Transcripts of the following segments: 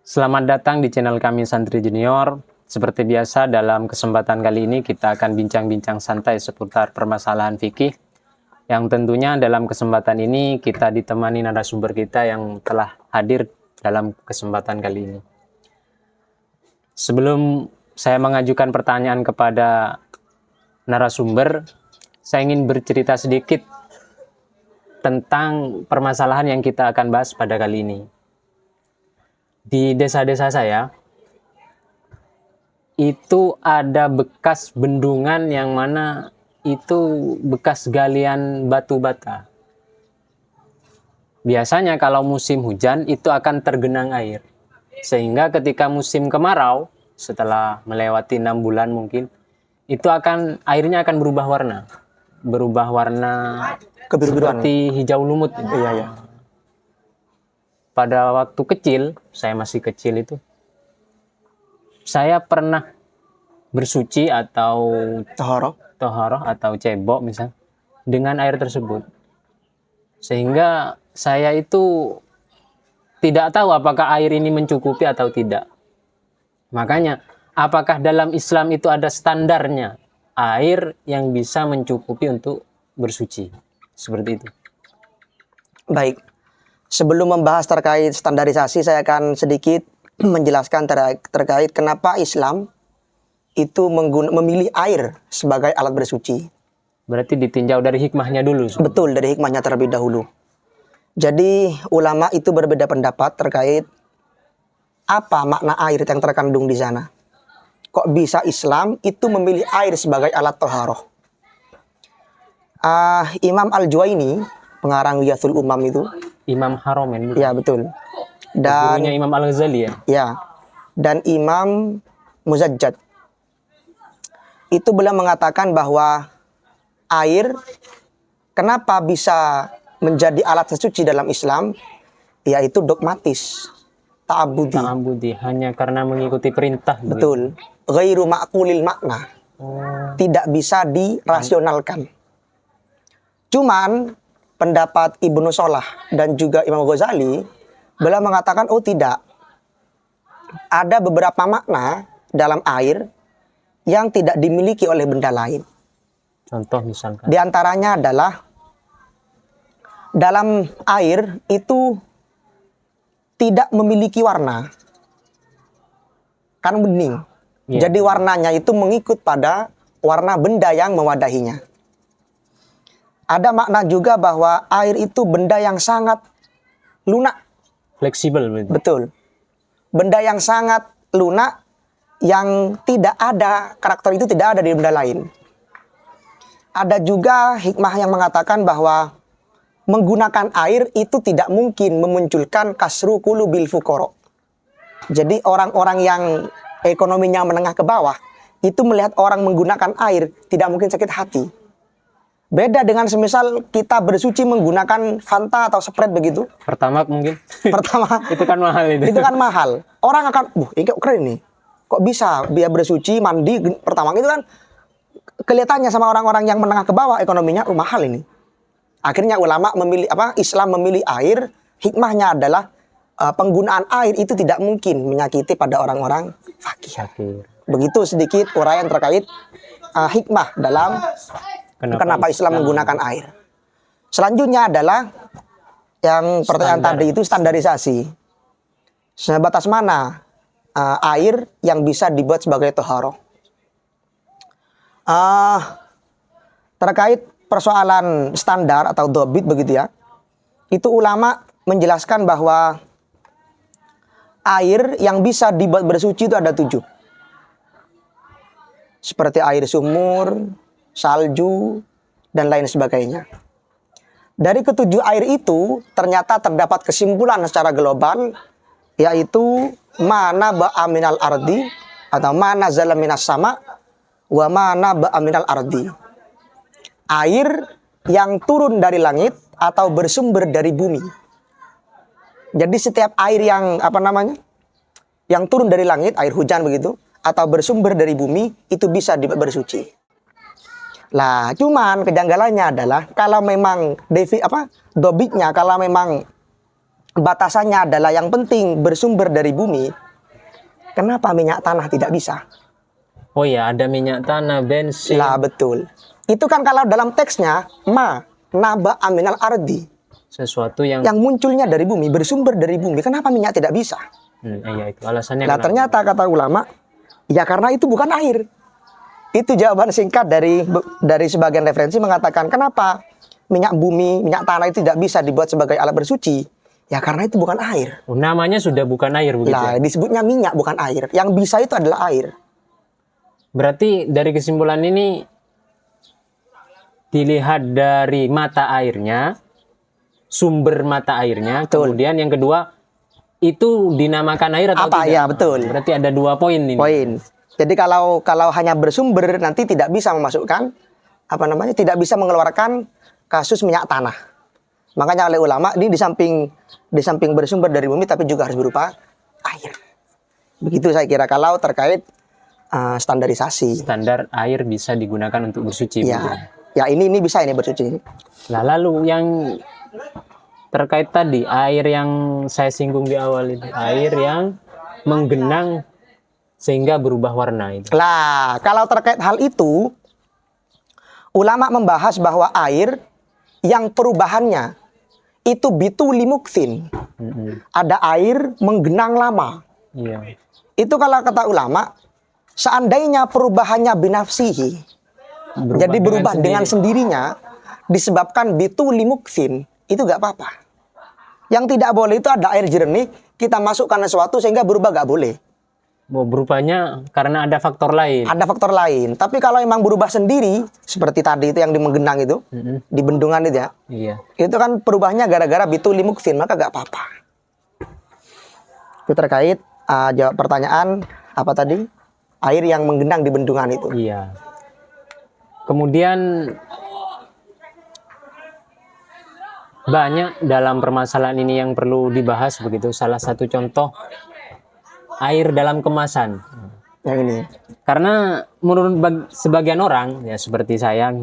Selamat datang di channel kami Santri Junior. Seperti biasa, dalam kesempatan kali ini kita akan bincang-bincang santai seputar permasalahan fikih, yang tentunya dalam kesempatan ini kita ditemani narasumber kita yang telah hadir dalam kesempatan kali ini. Sebelum saya mengajukan pertanyaan kepada narasumber, saya ingin bercerita sedikit tentang permasalahan yang kita akan bahas pada kali ini. Di desa-desa saya, itu ada bekas bendungan yang mana itu bekas galian batu bata. Biasanya kalau musim hujan itu akan tergenang air. Sehingga ketika musim kemarau, setelah melewati 6 bulan mungkin, itu airnya akan berubah warna. Berubah warna kebiru-biruan, seperti hijau lumut. Iya. Pada waktu kecil, saya masih kecil itu, saya pernah bersuci atau toharoh atau cebok misal dengan air tersebut. Sehingga saya itu tidak tahu apakah air ini mencukupi atau tidak. Makanya, apakah dalam Islam itu ada standarnya air yang bisa mencukupi untuk bersuci? Seperti itu. Baik. Sebelum membahas terkait standarisasi, saya akan sedikit menjelaskan terkait kenapa Islam itu memilih air sebagai alat bersuci. Berarti ditinjau dari hikmahnya dulu. Betul, dari hikmahnya terlebih dahulu. Jadi ulama itu berbeda pendapat terkait apa makna air yang terkandung di sana. Kok bisa Islam itu memilih air sebagai alat toharoh? Imam Al-Juwaini, pengarang Ghiyathul Umam itu, Imam Haromen. Ya, betul. Dan gurunya Imam Al-Ghazali ya? Ya. Dan Imam Muzajjad. Itu beliau mengatakan bahwa air kenapa bisa menjadi alat sesuci dalam Islam, yaitu dogmatis, ta'abudi, hanya karena mengikuti perintah. Betul. Ghairu ma'qulil makna. Tidak bisa dirasionalkan. Cuman pendapat Ibnu Shalah dan juga Imam Ghazali, beliau mengatakan, oh tidak. Ada beberapa makna dalam air yang tidak dimiliki oleh benda lain. Contoh misalkan. Di antaranya adalah dalam air itu tidak memiliki warna. Kan bening. Ya. Jadi warnanya itu mengikut pada warna benda yang mewadahinya. Ada makna juga bahwa air itu benda yang sangat lunak. Fleksibel. Betul. Benda yang sangat lunak, yang tidak ada, karakter itu tidak ada di benda lain. Ada juga hikmah yang mengatakan bahwa menggunakan air itu tidak mungkin memunculkan kasru qulubil fuqara. Jadi orang-orang yang ekonominya menengah ke bawah, itu melihat orang menggunakan air, tidak mungkin sakit hati. Beda dengan semisal kita bersuci menggunakan Fanta atau Sprite begitu. Pertama mungkin. Pertama. Itu kan mahal itu. Itu kan mahal. Orang akan, ini kok keren nih. Kok bisa dia bersuci, mandi, pertama itu kan kelihatannya sama orang-orang yang menengah ke bawah ekonominya, mahal ini. Akhirnya ulama memilih Islam memilih air, hikmahnya adalah penggunaan air itu tidak mungkin menyakiti pada orang-orang fakir. Begitu sedikit uraian terkait hikmah dalam Kenapa Islam menggunakan air. Selanjutnya adalah yang pertanyaan tadi itu standarisasi. Sebatas mana air yang bisa dibuat sebagai toharoh. Terkait persoalan standar atau dobit begitu ya. Itu ulama menjelaskan bahwa air yang bisa dibuat bersuci itu ada 7. Seperti air sumur, salju, dan lain sebagainya. Dari ketujuh air itu ternyata terdapat kesimpulan secara global, yaitu mana ba'aminal ardi atau mana zalaminas sama wa mana ba'aminal ardi. Air yang turun dari langit atau bersumber dari bumi. Jadi setiap air yang yang turun dari langit, air hujan begitu, atau bersumber dari bumi, itu bisa dibuat bersuci. Lah, cuman kejanggalannya adalah kalau memang dobitnya, kalau memang batasannya adalah yang penting bersumber dari bumi, kenapa minyak tanah tidak bisa? Oh ya, ada minyak tanah, bensin. Lah, betul. Itu kan kalau dalam teksnya naba aminal ardi, Sesuatu yang munculnya dari bumi, bersumber dari bumi. Kenapa minyak tidak bisa? iya itu alasannya. Nah, kenapa? ternyata kata ulama, ya karena itu bukan air. Itu jawaban singkat dari sebagian referensi mengatakan kenapa minyak bumi, minyak tanah itu tidak bisa dibuat sebagai alat bersuci. Ya karena itu bukan air. Oh, namanya sudah bukan air begitu. Lah, disebutnya minyak bukan air. Yang bisa itu adalah air. Berarti dari kesimpulan ini dilihat dari mata airnya, sumber mata airnya, Betul. kemudian yang kedua itu dinamakan air atau Apa? tidak? Ya, betul. Berarti ada 2 poin ini. Poin. Jadi kalau hanya bersumber nanti tidak bisa memasukkan tidak bisa mengeluarkan kasus minyak tanah. Makanya oleh ulama ini di samping bersumber dari bumi tapi juga harus berupa air. Begitu saya kira kalau terkait standarisasi. Standar air bisa digunakan untuk bersuci. Ya. begitu. Ya ini bisa ini bersuci. Nah, lalu yang terkait tadi air yang saya singgung di awal itu, air yang menggenang sehingga berubah warna itu. Lah, kalau terkait hal itu, ulama membahas bahwa air yang perubahannya itu bituli muksin. Ada air menggenang lama. Iya. Itu kalau kata ulama, seandainya perubahannya binafsihi, jadi berubah dengan sendirinya, disebabkan bituli muksin, itu gak apa-apa. Yang tidak boleh itu ada air jernih, kita masukkan sesuatu sehingga berubah gak boleh. Berubahnya karena ada faktor lain. Ada faktor lain. Tapi kalau emang berubah sendiri, seperti tadi itu yang di menggenang itu, di bendungan itu ya, Iya. itu kan perubahannya gara-gara bituli muksin, maka gak apa-apa. Itu terkait jawab pertanyaan apa tadi? Air yang menggenang di bendungan itu. Iya. Kemudian banyak dalam permasalahan ini yang perlu dibahas begitu. Salah satu contoh air dalam kemasan. Yang ini. Karena menurut sebagian orang ya seperti saya,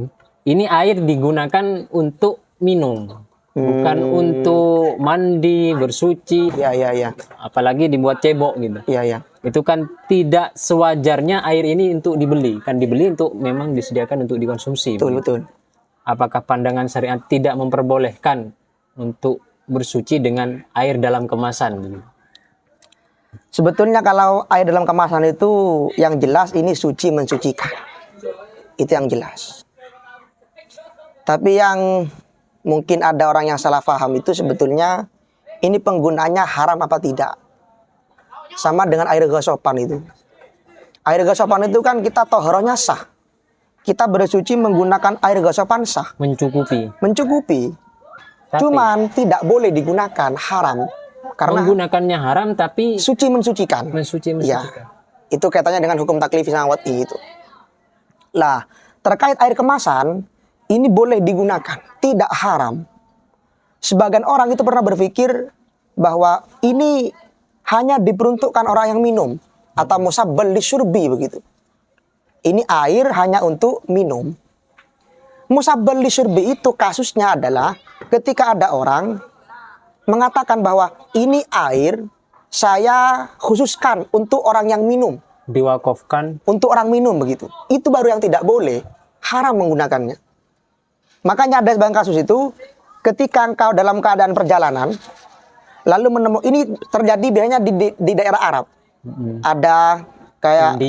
ini air digunakan untuk minum, bukan untuk mandi, bersuci, Ya. apalagi dibuat cebok gitu. Ya. Itu kan tidak sewajarnya air ini untuk dibeli. Kan dibeli untuk memang disediakan untuk dikonsumsi. Betul. Apakah pandangan syariat tidak memperbolehkan untuk bersuci dengan air dalam kemasan? Sebetulnya kalau air dalam kemasan itu yang jelas ini suci mensucikan. Itu yang jelas. Tapi yang mungkin ada orang yang salah paham itu sebetulnya ini penggunaannya haram apa tidak. Sama dengan air gasopan itu. Air gasopan itu kan kita tohronya sah. Kita bersuci menggunakan air gasopan sah. Mencukupi. Tapi, cuman tidak boleh digunakan, haram. Karena menggunakannya haram tapi suci mensucikan. Ya, itu kaitannya dengan hukum taklifi sama wati itu. Lah, terkait air kemasan, ini boleh digunakan, tidak haram. Sebagian orang itu pernah berpikir bahwa ini hanya diperuntukkan orang yang minum atau musabbal lisyurbi begitu. Ini air hanya untuk minum. Musabbal lisyurbi itu kasusnya adalah ketika ada orang mengatakan bahwa ini air saya khususkan untuk orang yang minum. Diwakafkan. Untuk orang minum begitu. Itu baru yang tidak boleh. Haram menggunakannya. Makanya ada sebagian kasus itu ketika engkau dalam keadaan perjalanan lalu menemukan, ini terjadi biasanya di daerah Arab. Ada kayak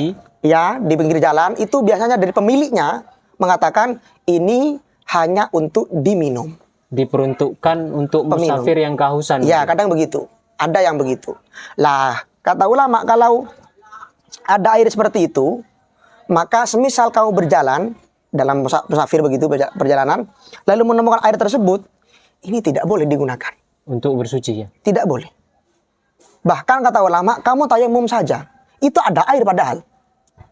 di pinggir jalan itu biasanya dari pemiliknya mengatakan ini hanya untuk diminum. Diperuntukkan untuk musafir yang kehausan. Ya, kadang begitu. Ada yang begitu. Lah, kata ulama kalau ada air seperti itu, maka semisal kamu berjalan dalam musafir begitu perjalanan, lalu menemukan air tersebut, ini tidak boleh digunakan. Untuk bersuci ya? Tidak boleh. Bahkan kata ulama, kamu tayamum saja. Itu ada air padahal.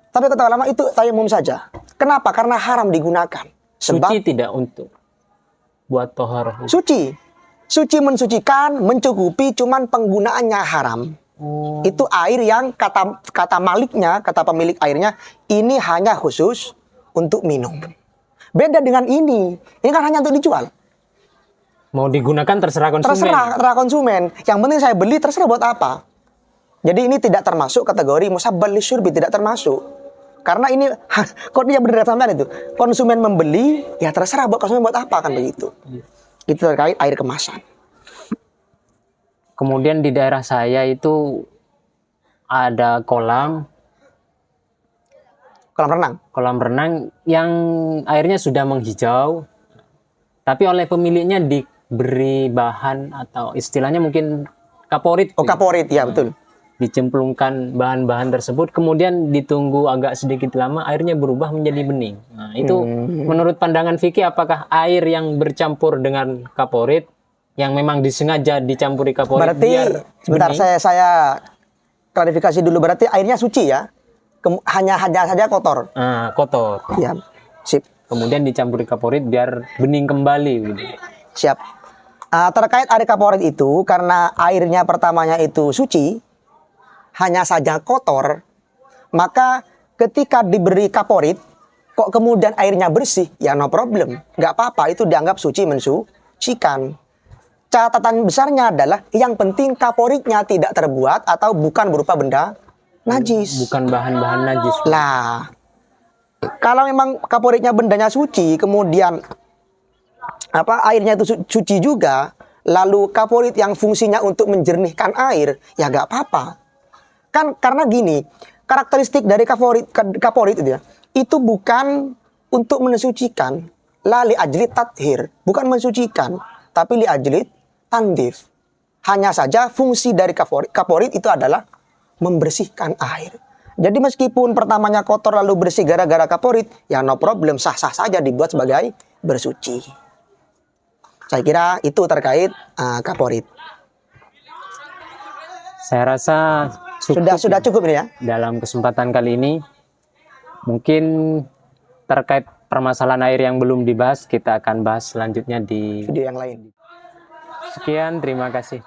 Tapi kata ulama itu tayamum saja. Kenapa? Karena haram digunakan. Sebab suci tidak untuk buat tohar. Suci mensucikan, mencukupi, cuman penggunaannya haram. Itu air yang kata maliknya, kata pemilik airnya, ini hanya khusus untuk minum. Beda dengan ini kan hanya untuk dijual. Mau digunakan terserah konsumen. Terserah konsumen. Yang penting saya beli, terserah buat apa. Jadi ini tidak termasuk kategori musabbal lisyurbi, tidak termasuk. Karena ini kodenya benar sampean itu. Konsumen membeli, ya terserah buat konsumen buat apa, kan begitu. Itu terkait air kemasan. Kemudian di daerah saya itu ada kolam renang yang airnya sudah menghijau, tapi oleh pemiliknya diberi bahan atau istilahnya mungkin kaporit. Oh, kaporit, ya betul. Dicemplungkan bahan-bahan tersebut, kemudian ditunggu agak sedikit lama, airnya berubah menjadi bening. Nah, itu menurut pandangan fikih, apakah air yang bercampur dengan kaporit, yang memang disengaja dicampuri kaporit, berarti, biar sebentar, bening? saya klarifikasi dulu, berarti airnya suci ya? Hanya saja kotor. Kotor. Ya, sip. Kemudian dicampuri kaporit biar bening kembali. Gitu. Siap. Terkait air kaporit itu, karena airnya pertamanya itu suci, hanya saja kotor, maka ketika diberi kaporit, kok kemudian airnya bersih, ya no problem. Nggak apa-apa, itu dianggap suci mensucikan. Catatan besarnya adalah yang penting kaporitnya tidak terbuat atau bukan berupa benda najis. Bukan bahan-bahan najis. Lah, kalau memang kaporitnya bendanya suci, kemudian airnya itu suci juga, lalu kaporit yang fungsinya untuk menjernihkan air, ya nggak apa-apa. Kan karena gini, karakteristik dari kaporit itu ya, itu bukan untuk mensucikan, la li ajli tathir, bukan mensucikan, tapi li ajli tandif. Hanya saja fungsi dari kaporit itu adalah membersihkan air. Jadi meskipun pertamanya kotor lalu bersih gara-gara kaporit, ya no problem, sah-sah saja dibuat sebagai bersuci. Saya kira itu terkait kaporit. Saya rasa sudah cukup ini ya. Dalam kesempatan kali ini, mungkin terkait permasalahan air yang belum dibahas, kita akan bahas selanjutnya di video yang lain. Sekian, terima kasih.